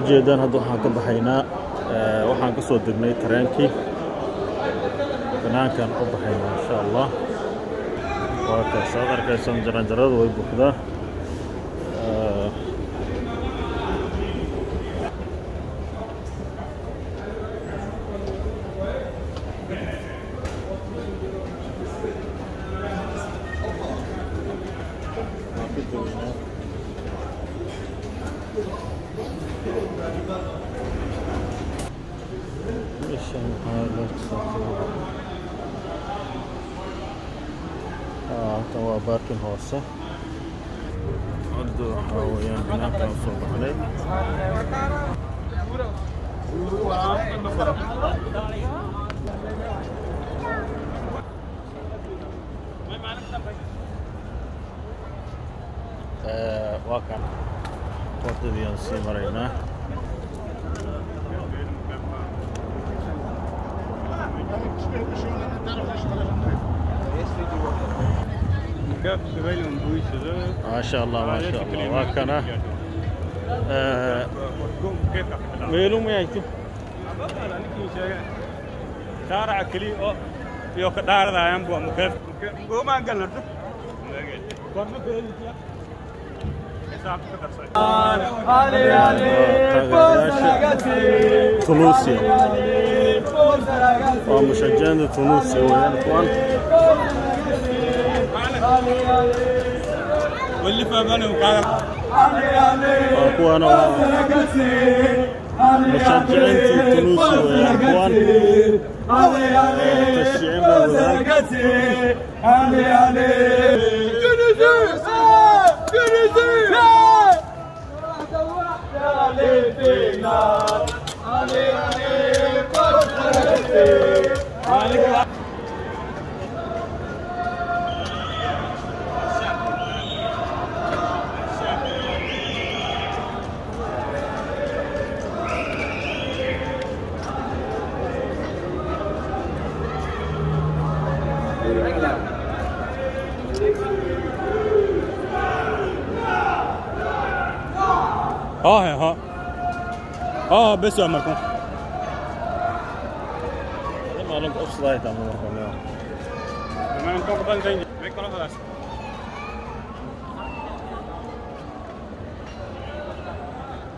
ujeedaan hadda waxaan ka baxaynaa waxaan ka soo degnay tareenkii banaankan u baxaynaa insha Allah waa ka soo arkaysan jaranjaradu way buuxdaa waa baarkin hoose hadda waxaa weeyaan banaankan u soo baxnay waa kan wadadii aan sii maraynaa ما شاء الله ما شاء الله وكنا ميلو ما يجتو شارع كلي يو كدار دا يم بو مكف بو ما قالنا تونسيا ومشجعين تونسيا وين اخوان واللي فاهمني وقال اخوانا مشجعين تونسيا ويا اخوان تشجيعين بالولايات بس يا مركون ما لك أفصل هاي تعمل مركون ما أنت قبل تاني